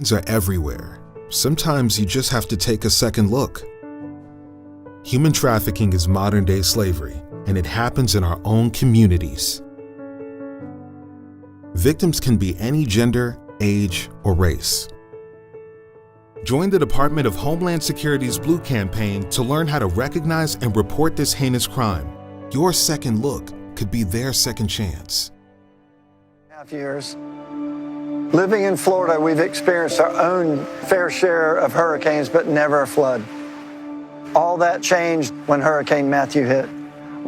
Are everywhere. Sometimes you just have to take a second look. Human trafficking is modern-day slavery, and it happens in our own communities. Victims can be any gender, age, or race. Join the Department of Homeland Security's Blue Campaign to learn how to recognize and report this heinous crime. Your second look could be their second chance. Years. Living in Florida, we've experienced our own fair share of hurricanes, but never a flood. All that changed when Hurricane Matthew hit.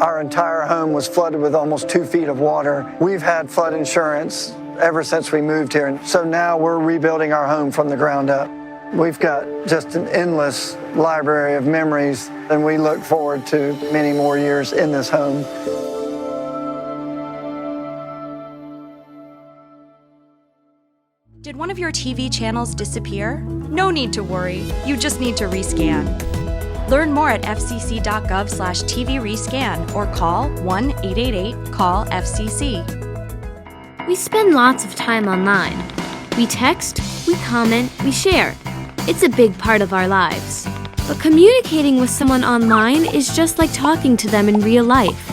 Our entire home was flooded with almost 2 feet of water. We've had flood insurance ever since we moved here, and so now we're rebuilding our home from the ground up. We've got just an endless library of memories, and we look forward to many more years in this home. Did one of your TV channels disappear? No need to worry. You just need to rescan. Learn more at fcc.gov/TV rescan or call 1-888-CALL-FCC. We spend lots of time online. We text, we comment, we share. It's a big part of our lives. But communicating with someone online is just like talking to them in real life.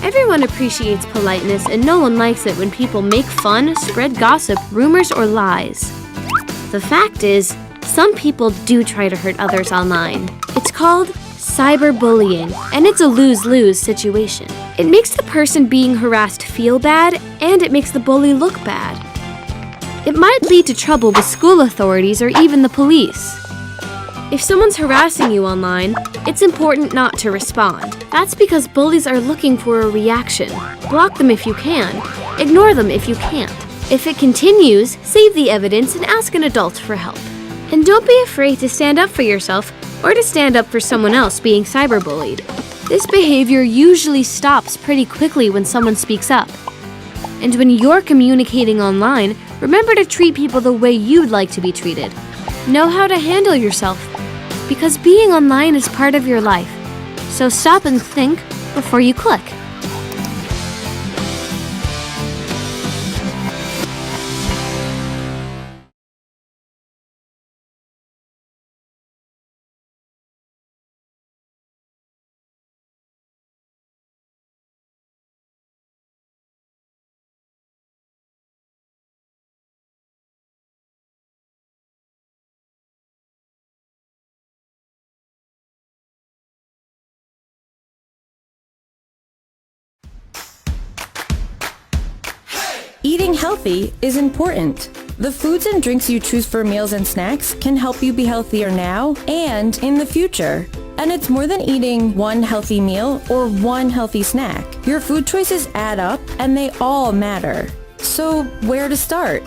Everyone appreciates politeness, and no one likes it when people make fun, spread gossip, rumors, or lies. The fact is, some people do try to hurt others online. It's called cyberbullying, and it's a lose-lose situation. It makes the person being harassed feel bad, and it makes the bully look bad. It might lead to trouble with school authorities or even the police. If someone's harassing you online, it's important not to respond. That's because bullies are looking for a reaction. Block them if you can. Ignore them if you can't. If it continues, save the evidence and ask an adult for help. And don't be afraid to stand up for yourself or to stand up for someone else being cyberbullied. This behavior usually stops pretty quickly when someone speaks up. And when you're communicating online, remember to treat people the way you'd like to be treated. Know how to handle yourself, because being online is part of your life. So stop and think before you click. Eating healthy is important. The foods and drinks you choose for meals and snacks can help you be healthier now and in the future. And it's more than eating one healthy meal or one healthy snack. Your food choices add up and they all matter. So where to start?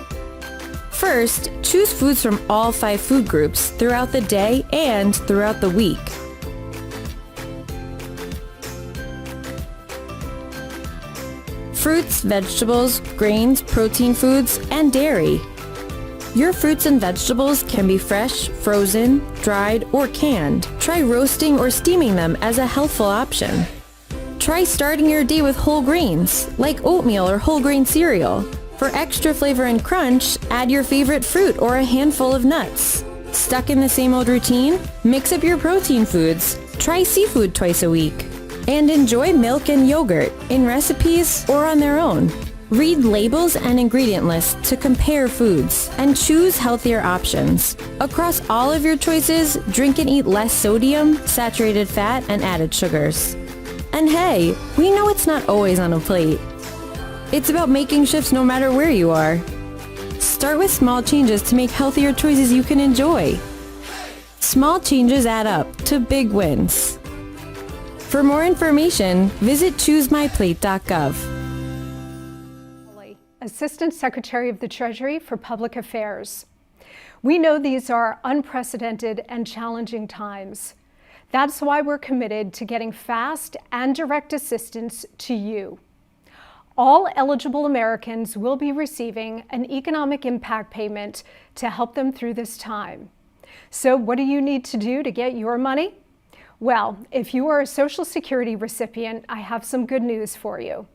First, choose foods from all 5 food groups throughout the day and throughout the week. Fruits, vegetables, grains, protein foods, and dairy. Your fruits and vegetables can be fresh, frozen, dried, or canned. Try roasting or steaming them as a healthful option. Try starting your day with whole grains, like oatmeal or whole grain cereal. For extra flavor and crunch, add your favorite fruit or a handful of nuts. Stuck in the same old routine? Mix up your protein foods. Try seafood twice a week. And enjoy milk and yogurt in recipes or on their own. Read labels and ingredient lists to compare foods and choose healthier options. Across all of your choices, drink and eat less sodium, saturated fat, and added sugars. And hey, we know it's not always on a plate. It's about making shifts no matter where you are. Start with small changes to make healthier choices you can enjoy. Small changes add up to big wins. For more information, visit choosemyplate.gov. Assistant Secretary of the Treasury for Public Affairs. We know these are unprecedented and challenging times. That's why we're committed to getting fast and direct assistance to you. All eligible Americans will be receiving an economic impact payment to help them through this time. So what do you need to do to get your money? Well, if you are a Social Security recipient, I have some good news for you.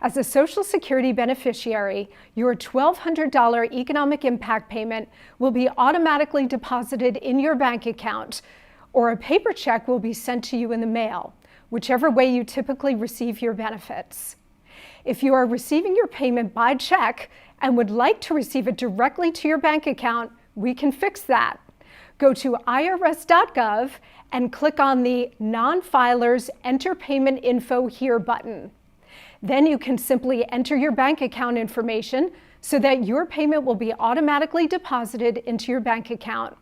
As a Social Security beneficiary, your $1,200 economic impact payment will be automatically deposited in your bank account, or a paper check will be sent to you in the mail, whichever way you typically receive your benefits. If you are receiving your payment by check and would like to receive it directly to your bank account, we can fix that. Go to irs.gov and click on the Non-Filers Enter Payment Info Here button. Then you can simply enter your bank account information so that your payment will be automatically deposited into your bank account.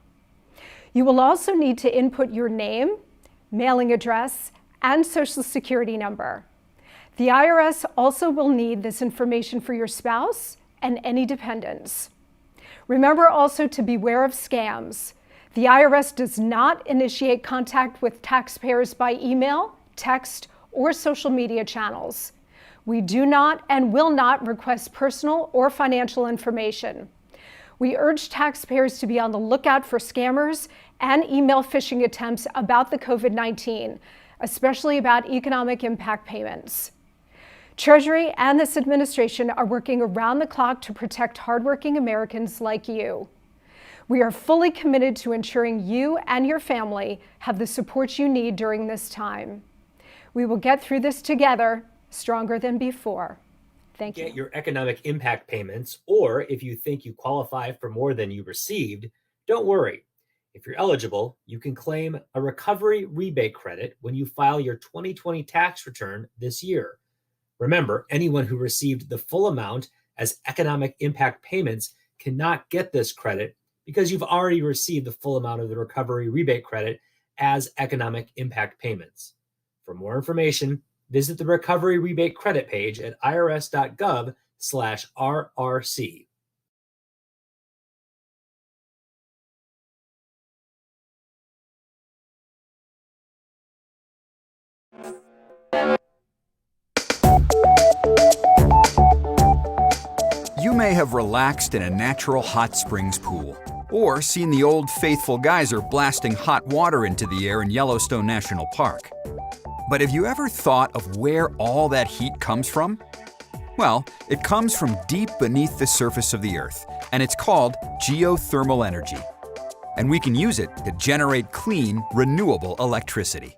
You will also need to input your name, mailing address, and Social Security number. The IRS also will need this information for your spouse and any dependents. Remember also to beware of scams. The IRS does not initiate contact with taxpayers by email, text, or social media channels. We do not and will not request personal or financial information. We urge taxpayers to be on the lookout for scammers and email phishing attempts about the COVID-19, especially about economic impact payments. Treasury and this administration are working around the clock to protect hardworking Americans like you. We are fully committed to ensuring you and your family have the support you need during this time. We will get through this together, stronger than before. Thank you. Get your economic impact payments, or if you think you qualify for more than you received, don't worry. If you're eligible, you can claim a recovery rebate credit when you file your 2020 tax return this year. Remember, anyone who received the full amount as economic impact payments cannot get this credit because you've already received the full amount of the recovery rebate credit as economic impact payments. For more information, visit the Recovery Rebate Credit page at irs.gov/RRC. You may have relaxed in a natural hot springs pool, or seen the old faithful geyser blasting hot water into the air in Yellowstone National Park. But have you ever thought of where all that heat comes from? Well, it comes from deep beneath the surface of the Earth, and it's called geothermal energy. And we can use it to generate clean, renewable electricity.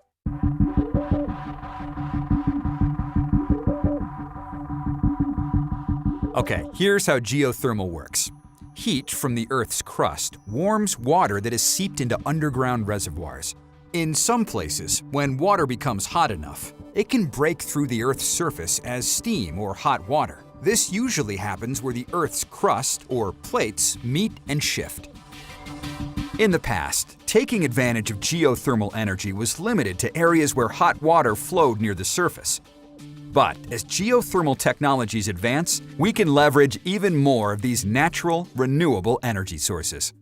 Okay, here's how geothermal works. Heat from the Earth's crust warms water that has seeped into underground reservoirs. In some places, when water becomes hot enough, it can break through the Earth's surface as steam or hot water. This usually happens where the Earth's crust, or plates, meet and shift. In the past, taking advantage of geothermal energy was limited to areas where hot water flowed near the surface. But as geothermal technologies advance, we can leverage even more of these natural, renewable energy sources.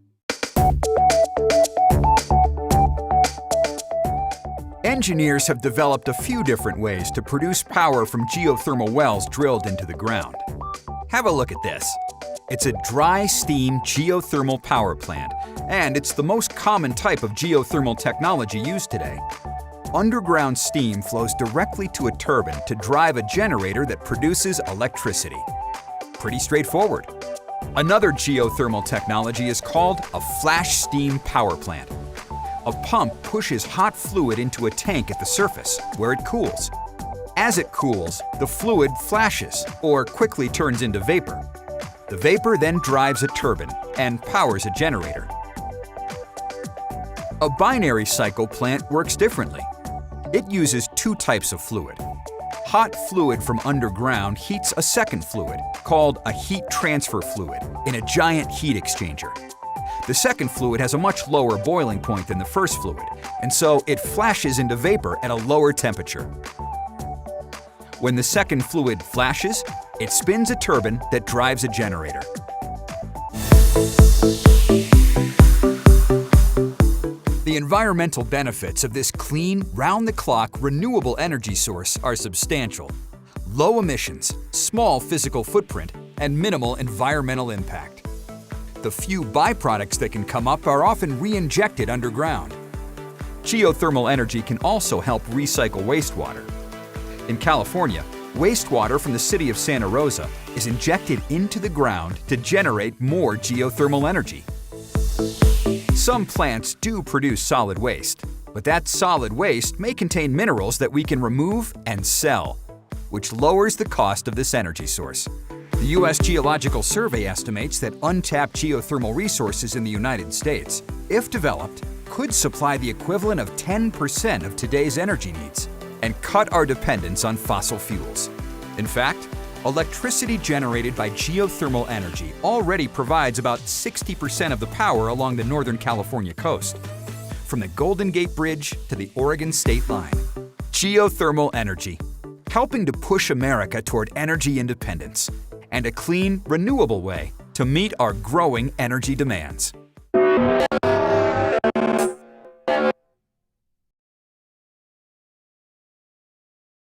Engineers have developed a few different ways to produce power from geothermal wells drilled into the ground. Have a look at this. It's a dry steam geothermal power plant, and it's the most common type of geothermal technology used today. Underground steam flows directly to a turbine to drive a generator that produces electricity. Pretty straightforward. Another geothermal technology is called a flash steam power plant. A pump pushes hot fluid into a tank at the surface, where it cools. As it cools, the fluid flashes, or quickly turns into vapor. The vapor then drives a turbine and powers a generator. A binary cycle plant works differently. It uses two types of fluid. Hot fluid from underground heats a second fluid, called a heat transfer fluid, in a giant heat exchanger. The second fluid has a much lower boiling point than the first fluid, and so it flashes into vapor at a lower temperature. When the second fluid flashes, it spins a turbine that drives a generator. The environmental benefits of this clean, round-the-clock, renewable energy source are substantial. Low emissions, small physical footprint, and minimal environmental impact. The few byproducts that can come up are often re-injected underground. Geothermal energy can also help recycle wastewater. In California, Wastewater from the city of Santa Rosa is injected into the ground to generate more geothermal energy. Some plants do produce solid waste, but that solid waste may contain minerals that we can remove and sell, which lowers the cost of this energy source. The U.S. Geological Survey estimates that untapped geothermal resources in the United States, if developed, could supply the equivalent of 10% of today's energy needs and cut our dependence on fossil fuels. In fact, electricity generated by geothermal energy already provides about 60% of the power along the Northern California coast, from the Golden Gate Bridge to the Oregon state line. Geothermal energy, helping to push America toward energy independence and a clean, renewable way to meet our growing energy demands.